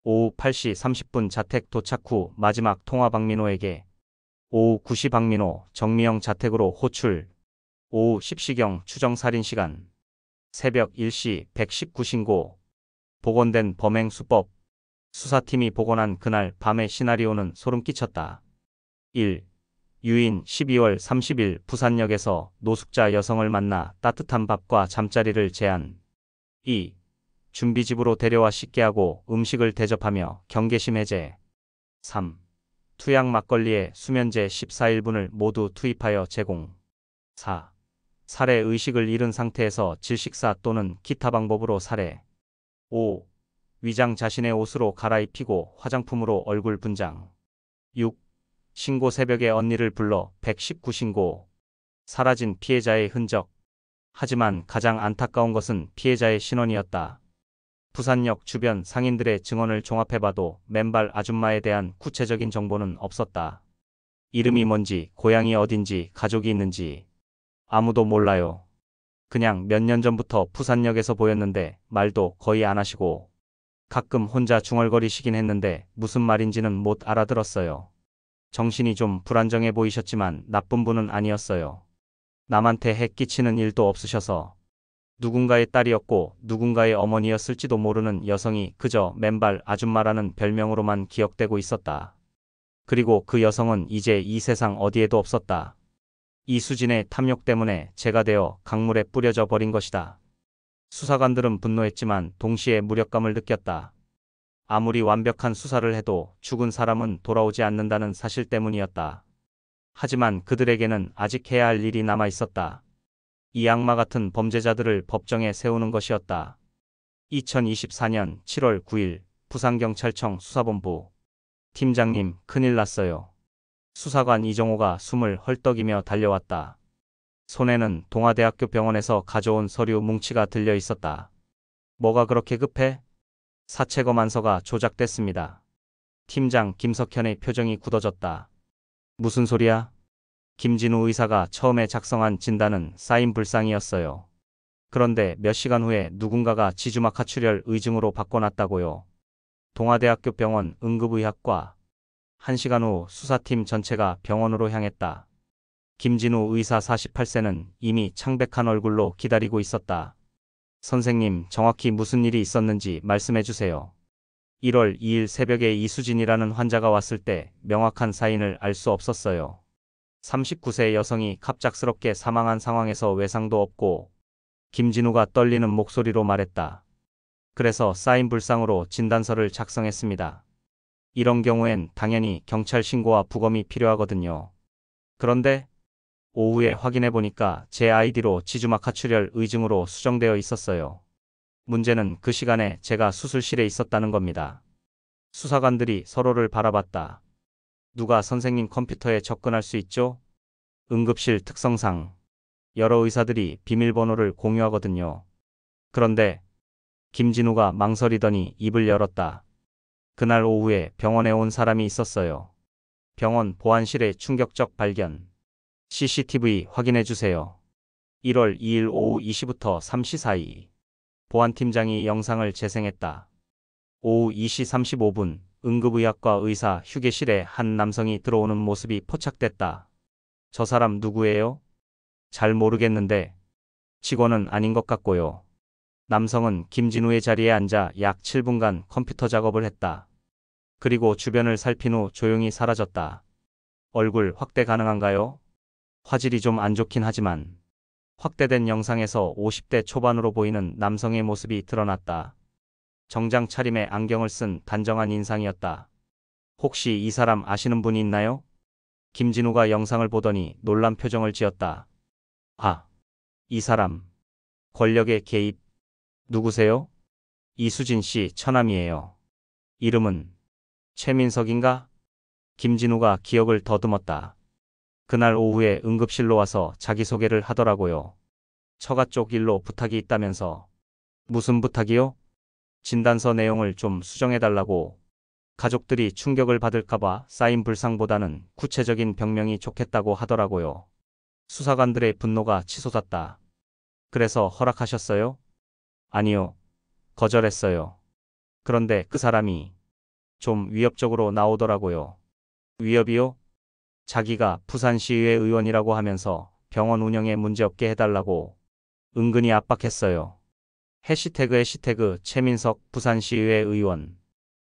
오후 8시 30분 자택 도착 후 마지막 통화 박민호에게. 오후 9시 박민호, 정미영 자택으로 호출. 오후 10시경 추정 살인 시간. 새벽 1시 119 신고. 복원된 범행 수법. 수사팀이 복원한 그날 밤의 시나리오는 소름 끼쳤다. 1. 유인 12월 30일 부산역에서 노숙자 여성을 만나 따뜻한 밥과 잠자리를 제안. 2. 준비집으로 데려와 씻게 하고 음식을 대접하며 경계심 해제. 3. 투약 막걸리에 수면제 14일분을 모두 투입하여 제공. 4. 살해 의식을 잃은 상태에서 질식사 또는 기타 방법으로 살해. 5. 위장 자신의 옷으로 갈아입히고 화장품으로 얼굴 분장. 6. 신고 새벽에 언니를 불러 119 신고. 사라진 피해자의 흔적. 하지만 가장 안타까운 것은 피해자의 신원이었다. 부산역 주변 상인들의 증언을 종합해봐도 맨발 아줌마에 대한 구체적인 정보는 없었다. 이름이 뭔지, 고향이 어딘지, 가족이 있는지 아무도 몰라요. 그냥 몇 년 전부터 부산역에서 보였는데 말도 거의 안 하시고 가끔 혼자 중얼거리시긴 했는데 무슨 말인지는 못 알아들었어요. 정신이 좀 불안정해 보이셨지만 나쁜 분은 아니었어요. 남한테 해 끼치는 일도 없으셔서 누군가의 딸이었고 누군가의 어머니였을지도 모르는 여성이 그저 맨발 아줌마라는 별명으로만 기억되고 있었다. 그리고 그 여성은 이제 이 세상 어디에도 없었다. 이수진의 탐욕 때문에 죄가 되어 강물에 뿌려져 버린 것이다. 수사관들은 분노했지만 동시에 무력감을 느꼈다. 아무리 완벽한 수사를 해도 죽은 사람은 돌아오지 않는다는 사실 때문이었다. 하지만 그들에게는 아직 해야 할 일이 남아 있었다. 이 악마 같은 범죄자들을 법정에 세우는 것이었다. 2024년 7월 9일 부산경찰청 수사본부. 팀장님, 큰일 났어요. 수사관 이정호가 숨을 헐떡이며 달려왔다. 손에는 동아대학교 병원에서 가져온 서류 뭉치가 들려 있었다. 뭐가 그렇게 급해? 사체 검안서가 조작됐습니다. 팀장 김석현의 표정이 굳어졌다. 무슨 소리야? 김진우 의사가 처음에 작성한 진단은 사인 불상이었어요. 그런데 몇 시간 후에 누군가가 지주막하 출혈 의증으로 바꿔놨다고요. 동아대학교 병원 응급의학과. 1시간 후 수사팀 전체가 병원으로 향했다. 김진우 의사 48세는 이미 창백한 얼굴로 기다리고 있었다. 선생님, 정확히 무슨 일이 있었는지 말씀해 주세요. 1월 2일 새벽에 이수진이라는 환자가 왔을 때 명확한 사인을 알 수 없었어요. 39세 여성이 갑작스럽게 사망한 상황에서 외상도 없고 김진우가 떨리는 목소리로 말했다. 그래서 쌓인 불상으로 진단서를 작성했습니다. 이런 경우엔 당연히 경찰 신고와 부검이 필요하거든요. 그런데 오후에 확인해 보니까 제 아이디로 지주막하출혈 의증으로 수정되어 있었어요. 문제는 그 시간에 제가 수술실에 있었다는 겁니다. 수사관들이 서로를 바라봤다. 누가 선생님 컴퓨터에 접근할 수 있죠? 응급실 특성상 여러 의사들이 비밀번호를 공유하거든요. 그런데 김진우가 망설이더니 입을 열었다. 그날 오후에 병원에 온 사람이 있었어요. 병원 보안실의 충격적 발견. CCTV 확인해 주세요. 1월 2일 오후 2시부터 3시 사이 보안팀장이 영상을 재생했다. 오후 2시 35분 응급의학과 의사 휴게실에 한 남성이 들어오는 모습이 포착됐다. 저 사람 누구예요? 잘 모르겠는데 직원은 아닌 것 같고요. 남성은 김진우의 자리에 앉아 약 7분간 컴퓨터 작업을 했다. 그리고 주변을 살핀 후 조용히 사라졌다. 얼굴 확대 가능한가요? 화질이 좀 안 좋긴 하지만 확대된 영상에서 50대 초반으로 보이는 남성의 모습이 드러났다. 정장 차림에 안경을 쓴 단정한 인상이었다. 혹시 이 사람 아시는 분이 있나요? 김진우가 영상을 보더니 놀란 표정을 지었다. 아, 이 사람. 권력의 개입. 누구세요? 이수진 씨 처남이에요. 이름은 최민석인가? 김진우가 기억을 더듬었다. 그날 오후에 응급실로 와서 자기소개를 하더라고요. 처가 쪽 일로 부탁이 있다면서. 무슨 부탁이요? 진단서 내용을 좀 수정해달라고. 가족들이 충격을 받을까봐 쌓인 불상보다는 구체적인 병명이 좋겠다고 하더라고요. 수사관들의 분노가 치솟았다. 그래서 허락하셨어요? 아니요. 거절했어요. 그런데 그 사람이 좀 위협적으로 나오더라고요. 위협이요? 자기가 부산시의회 의원이라고 하면서 병원 운영에 문제없게 해달라고 은근히 압박했어요. 해시태그 최민석 부산시의회 의원.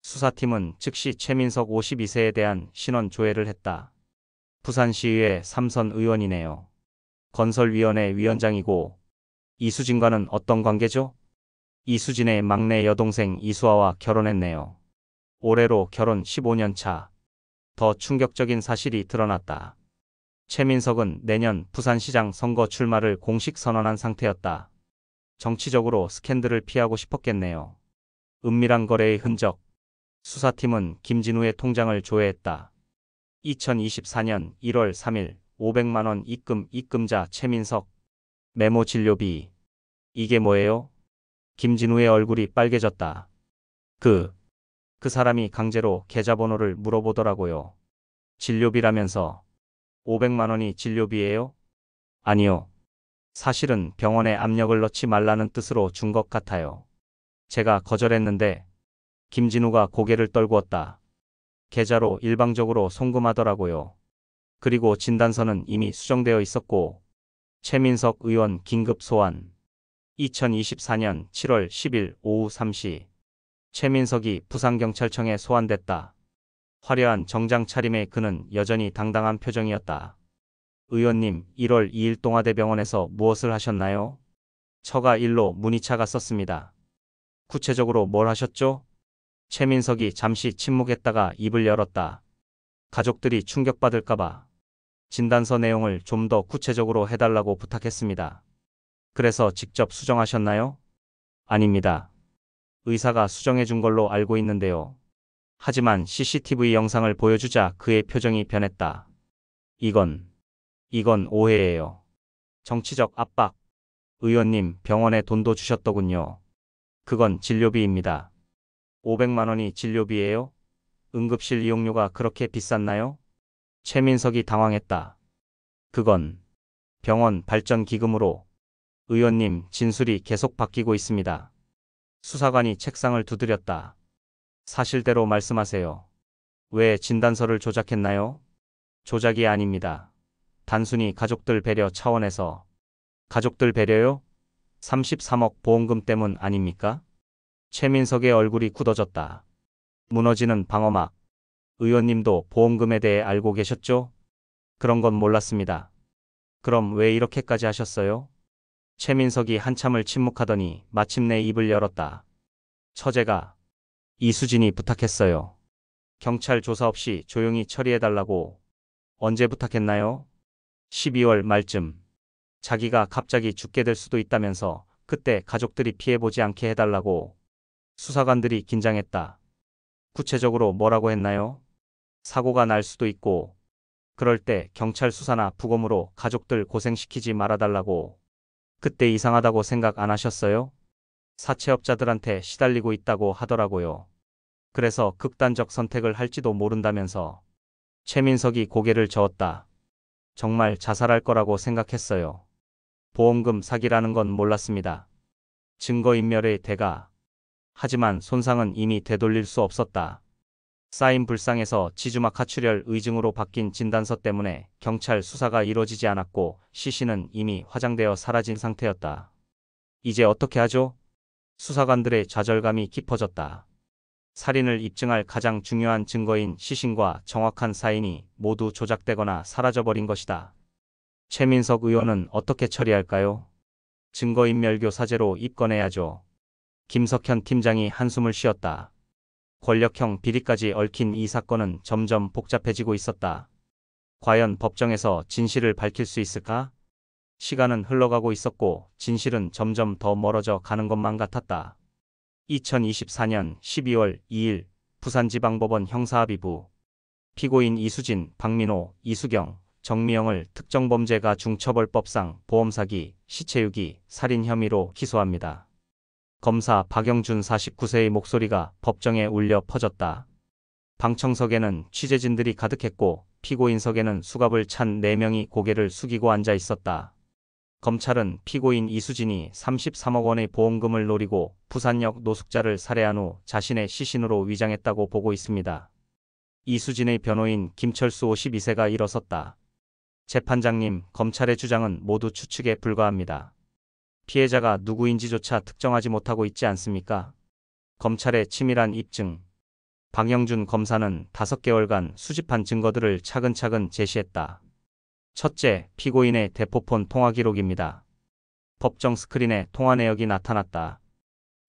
수사팀은 즉시 최민석 52세에 대한 신원 조회를 했다. 부산시의회 3선 의원이네요. 건설위원회 위원장이고 이수진과는 어떤 관계죠? 이수진의 막내 여동생 이수아와 결혼했네요. 올해로 결혼 15년 차. 더 충격적인 사실이 드러났다. 최민석은 내년 부산시장 선거 출마를 공식 선언한 상태였다. 정치적으로 스캔들을 피하고 싶었겠네요. 은밀한 거래의 흔적. 수사팀은 김진우의 통장을 조회했다. 2024년 1월 3일 500만 원 입금자 최민석. 메모 진료비. 이게 뭐예요? 김진우의 얼굴이 빨개졌다. 그 사람이 강제로 계좌번호를 물어보더라고요. 진료비라면서. 500만 원이 진료비예요? 아니요. 사실은 병원에 압력을 넣지 말라는 뜻으로 준 것 같아요. 제가 거절했는데 김진우가 고개를 떨구었다. 계좌로 일방적으로 송금하더라고요. 그리고 진단서는 이미 수정되어 있었고 최민석 의원 긴급 소환. 2024년 7월 10일 오후 3시 최민석이 부산경찰청에 소환됐다. 화려한 정장 차림의 그는 여전히 당당한 표정이었다. 의원님, 1월 2일 동아대병원에서 무엇을 하셨나요? 처가 일로 문의차 갔었습니다. 구체적으로 뭘 하셨죠? 최민석이 잠시 침묵했다가 입을 열었다. 가족들이 충격받을까봐 진단서 내용을 좀 더 구체적으로 해달라고 부탁했습니다. 그래서 직접 수정하셨나요? 아닙니다. 의사가 수정해 준 걸로 알고 있는데요. 하지만 CCTV 영상을 보여주자 그의 표정이 변했다. 이건 오해예요. 정치적 압박. 의원님, 병원에 돈도 주셨더군요. 그건 진료비입니다. 500만 원이 진료비예요? 응급실 이용료가 그렇게 비쌌나요? 최민석이 당황했다. 그건 병원 발전 기금으로. 의원님, 진술이 계속 바뀌고 있습니다. 수사관이 책상을 두드렸다. 사실대로 말씀하세요. 왜 진단서를 조작했나요? 조작이 아닙니다. 단순히 가족들 배려 차원에서. 가족들 배려요? 33억 보험금 때문 아닙니까? 최민석의 얼굴이 굳어졌다. 무너지는 방어막. 의원님도 보험금에 대해 알고 계셨죠? 그런 건 몰랐습니다. 그럼 왜 이렇게까지 하셨어요? 최민석이 한참을 침묵하더니 마침내 입을 열었다. 처제가 이수진이 부탁했어요. 경찰 조사 없이 조용히 처리해달라고. 언제 부탁했나요? 12월 말쯤. 자기가 갑자기 죽게 될 수도 있다면서 그때 가족들이 피해보지 않게 해달라고. 수사관들이 긴장했다. 구체적으로 뭐라고 했나요? 사고가 날 수도 있고, 그럴 때 경찰 수사나 부검으로 가족들 고생시키지 말아달라고. 그때 이상하다고 생각 안 하셨어요? 사채업자들한테 시달리고 있다고 하더라고요. 그래서 극단적 선택을 할지도 모른다면서. 최민석이 고개를 저었다. 정말 자살할 거라고 생각했어요. 보험금 사기라는 건 몰랐습니다. 증거인멸의 대가. 하지만 손상은 이미 되돌릴 수 없었다. 쌓인 불상에서 지주막 하출혈 의증으로 바뀐 진단서 때문에 경찰 수사가 이뤄지지 않았고 시신은 이미 화장되어 사라진 상태였다. 이제 어떻게 하죠? 수사관들의 좌절감이 깊어졌다. 살인을 입증할 가장 중요한 증거인 시신과 정확한 사인이 모두 조작되거나 사라져버린 것이다. 최민석 의원은 어떻게 처리할까요? 증거인멸교사죄로 입건해야죠. 김석현 팀장이 한숨을 쉬었다. 권력형 비리까지 얽힌 이 사건은 점점 복잡해지고 있었다. 과연 법정에서 진실을 밝힐 수 있을까? 시간은 흘러가고 있었고 진실은 점점 더 멀어져 가는 것만 같았다. 2024년 12월 2일 부산지방법원 형사합의부. 피고인 이수진, 박민호, 이수경, 정미영을 특정범죄가 중처벌법상 보험사기, 시체유기, 살인 혐의로 기소합니다. 검사 박영준 49세의 목소리가 법정에 울려 퍼졌다. 방청석에는 취재진들이 가득했고 피고인석에는 수갑을 찬 4명이 고개를 숙이고 앉아 있었다. 검찰은 피고인 이수진이 33억 원의 보험금을 노리고 부산역 노숙자를 살해한 후 자신의 시신으로 위장했다고 보고 있습니다. 이수진의 변호인 김철수 52세가 일어섰다. 재판장님, 검찰의 주장은 모두 추측에 불과합니다. 피해자가 누구인지조차 특정하지 못하고 있지 않습니까? 검찰의 치밀한 입증. 박영준 검사는 5개월간 수집한 증거들을 차근차근 제시했다. 첫째, 피고인의 대포폰 통화 기록입니다. 법정 스크린에 통화 내역이 나타났다.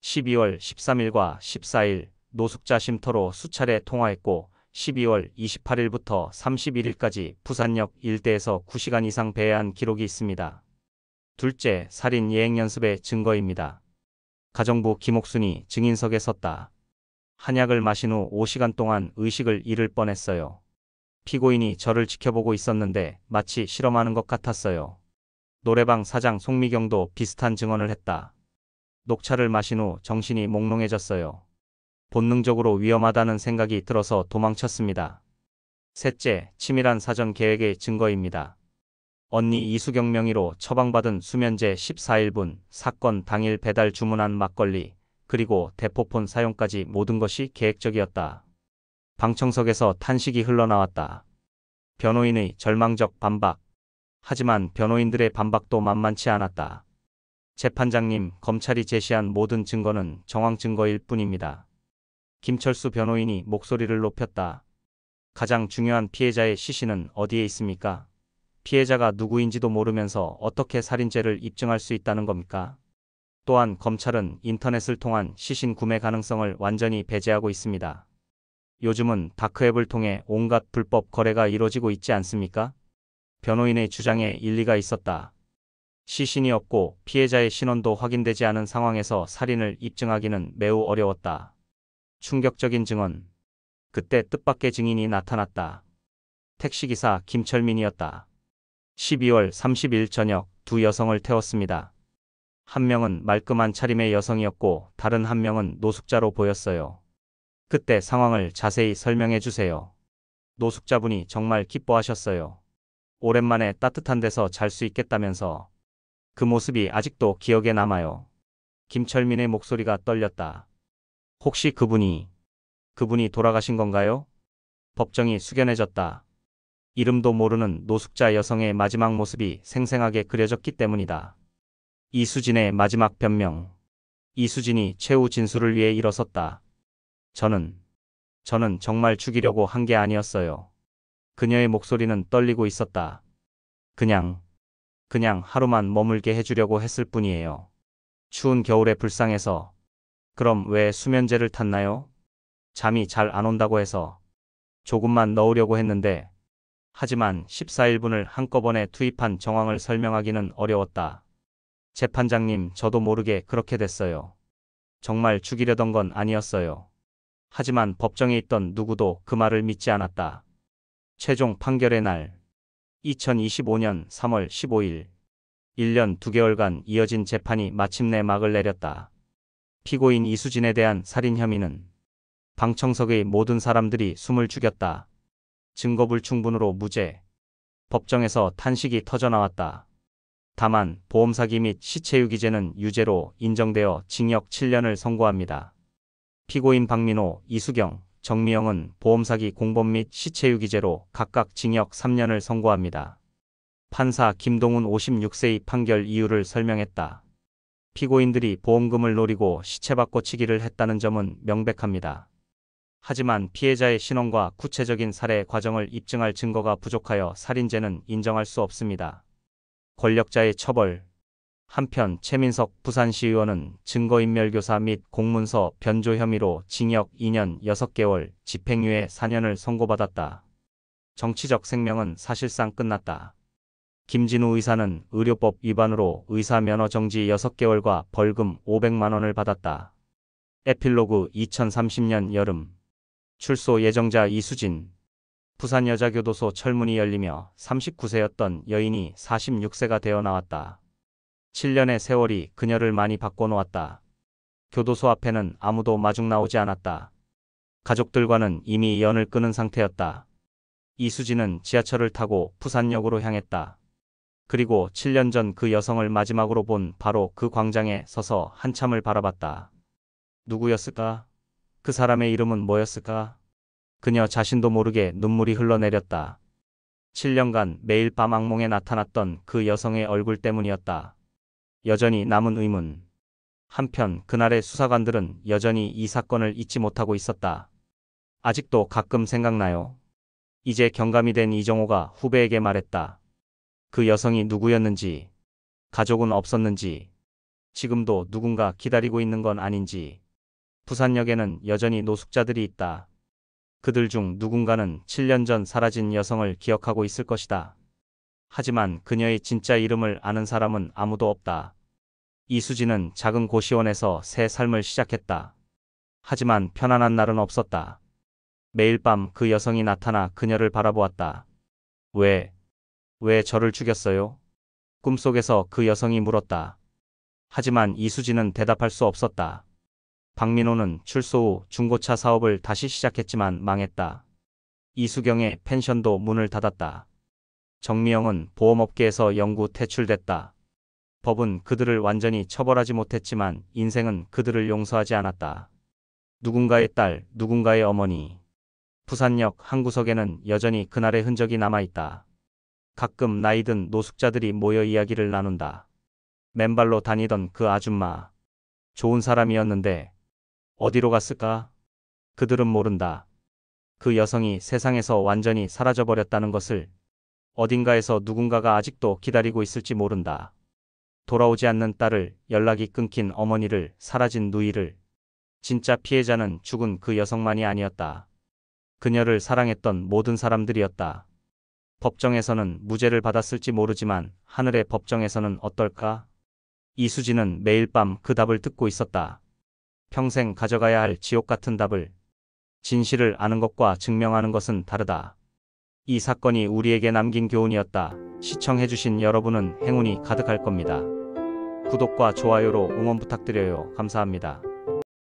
12월 13일과 14일 노숙자 쉼터로 수차례 통화했고 12월 28일부터 31일까지 부산역 일대에서 9시간 이상 배회한 기록이 있습니다. 둘째, 살인 예행 연습의 증거입니다. 가정부 김옥순이 증인석에 섰다. 한약을 마신 후 5시간 동안 의식을 잃을 뻔했어요. 피고인이 저를 지켜보고 있었는데 마치 실험하는 것 같았어요. 노래방 사장 송미경도 비슷한 증언을 했다. 녹차를 마신 후 정신이 몽롱해졌어요. 본능적으로 위험하다는 생각이 들어서 도망쳤습니다. 셋째, 치밀한 사전 계획의 증거입니다. 언니 이수경 명의로 처방받은 수면제 14일분, 사건 당일 배달 주문한 막걸리, 그리고 대포폰 사용까지 모든 것이 계획적이었다. 방청석에서 탄식이 흘러나왔다. 변호인의 절망적 반박. 하지만 변호인들의 반박도 만만치 않았다. 재판장님, 검찰이 제시한 모든 증거는 정황 증거일 뿐입니다. 김철수 변호인이 목소리를 높였다. 가장 중요한 피해자의 시신은 어디에 있습니까? 피해자가 누구인지도 모르면서 어떻게 살인죄를 입증할 수 있다는 겁니까? 또한 검찰은 인터넷을 통한 시신 구매 가능성을 완전히 배제하고 있습니다. 요즘은 다크웹을 통해 온갖 불법 거래가 이뤄지고 있지 않습니까? 변호인의 주장에 일리가 있었다. 시신이 없고 피해자의 신원도 확인되지 않은 상황에서 살인을 입증하기는 매우 어려웠다. 충격적인 증언. 그때 뜻밖의 증인이 나타났다. 택시기사 김철민이었다. 12월 30일 저녁 두 여성을 태웠습니다. 한 명은 말끔한 차림의 여성이었고 다른 한 명은 노숙자로 보였어요. 그때 상황을 자세히 설명해 주세요. 노숙자분이 정말 기뻐하셨어요. 오랜만에 따뜻한 데서 잘 수 있겠다면서. 그 모습이 아직도 기억에 남아요. 김철민의 목소리가 떨렸다. 혹시 그분이 돌아가신 건가요? 법정이 숙연해졌다. 이름도 모르는 노숙자 여성의 마지막 모습이 생생하게 그려졌기 때문이다. 이수진의 마지막 변명. 이수진이 최후 진술을 위해 일어섰다. 저는 저는 정말 죽이려고 한 게 아니었어요. 그녀의 목소리는 떨리고 있었다. 그냥 하루만 머물게 해주려고 했을 뿐이에요. 추운 겨울에 불쌍해서. 그럼 왜 수면제를 탔나요? 잠이 잘 안 온다고 해서. 조금만 넣으려고 했는데. 하지만 14일분을 한꺼번에 투입한 정황을 설명하기는 어려웠다. 재판장님, 저도 모르게 그렇게 됐어요. 정말 죽이려던 건 아니었어요. 하지만 법정에 있던 누구도 그 말을 믿지 않았다. 최종 판결의 날. 2025년 3월 15일. 1년 2개월간 이어진 재판이 마침내 막을 내렸다. 피고인 이수진에 대한 살인 혐의는 방청석의 모든 사람들이 숨을 죽였다. 증거불충분으로 무죄. 법정에서 탄식이 터져나왔다. 다만 보험사기 및 시체유기죄는 유죄로 인정되어 징역 7년을 선고합니다. 피고인 박민호, 이수경, 정미영은 보험사기 공범 및 시체유기죄로 각각 징역 3년을 선고합니다. 판사 김동훈 56세의 판결 이유를 설명했다. 피고인들이 보험금을 노리고 시체 바꿔치기를 했다는 점은 명백합니다. 하지만 피해자의 신원과 구체적인 살해 과정을 입증할 증거가 부족하여 살인죄는 인정할 수 없습니다. 권력자의 처벌. 한편 최민석 부산시의원은 증거인멸교사 및 공문서 변조 혐의로 징역 2년 6개월, 집행유예 4년을 선고받았다. 정치적 생명은 사실상 끝났다. 김진우 의사는 의료법 위반으로 의사 면허 정지 6개월과 벌금 500만 원을 받았다. 에필로그 2030년 여름. 출소 예정자 이수진. 부산여자교도소 철문이 열리며 39세였던 여인이 46세가 되어 나왔다. 7년의 세월이 그녀를 많이 바꿔놓았다. 교도소 앞에는 아무도 마중 나오지 않았다. 가족들과는 이미 연을 끊은 상태였다. 이수진은 지하철을 타고 부산역으로 향했다. 그리고 7년 전 그 여성을 마지막으로 본 바로 그 광장에 서서 한참을 바라봤다. 누구였을까? 그 사람의 이름은 뭐였을까? 그녀 자신도 모르게 눈물이 흘러내렸다. 7년간 매일 밤 악몽에 나타났던 그 여성의 얼굴 때문이었다. 여전히 남은 의문. 한편 그날의 수사관들은 여전히 이 사건을 잊지 못하고 있었다. 아직도 가끔 생각나요. 이제 경감이 된 이정호가 후배에게 말했다. 그 여성이 누구였는지, 가족은 없었는지, 지금도 누군가 기다리고 있는 건 아닌지. 부산역에는 여전히 노숙자들이 있다. 그들 중 누군가는 7년 전 사라진 여성을 기억하고 있을 것이다. 하지만 그녀의 진짜 이름을 아는 사람은 아무도 없다. 이수진은 작은 고시원에서 새 삶을 시작했다. 하지만 편안한 날은 없었다. 매일 밤 그 여성이 나타나 그녀를 바라보았다. 왜 저를 죽였어요? 꿈속에서 그 여성이 물었다. 하지만 이수진은 대답할 수 없었다. 박민호는 출소 후 중고차 사업을 다시 시작했지만 망했다. 이수경의 펜션도 문을 닫았다. 정미영은 보험업계에서 영구 퇴출됐다. 법은 그들을 완전히 처벌하지 못했지만 인생은 그들을 용서하지 않았다. 누군가의 딸, 누군가의 어머니. 부산역 한 구석에는 여전히 그날의 흔적이 남아있다. 가끔 나이든 노숙자들이 모여 이야기를 나눈다. 맨발로 다니던 그 아줌마. 좋은 사람이었는데 어디로 갔을까? 그들은 모른다. 그 여성이 세상에서 완전히 사라져버렸다는 것을. 어딘가에서 누군가가 아직도 기다리고 있을지 모른다. 돌아오지 않는 딸을, 연락이 끊긴 어머니를, 사라진 누이를. 진짜 피해자는 죽은 그 여성만이 아니었다. 그녀를 사랑했던 모든 사람들이었다. 법정에서는 무죄를 받았을지 모르지만 하늘의 법정에서는 어떨까? 이수진은 매일 밤 그 답을 듣고 있었다. 평생 가져가야 할 지옥 같은 답을. 진실을 아는 것과 증명하는 것은 다르다. 이 사건이 우리에게 남긴 교훈이었다. 시청해주신 여러분은 행운이 가득할 겁니다. 구독과 좋아요로 응원 부탁드려요. 감사합니다.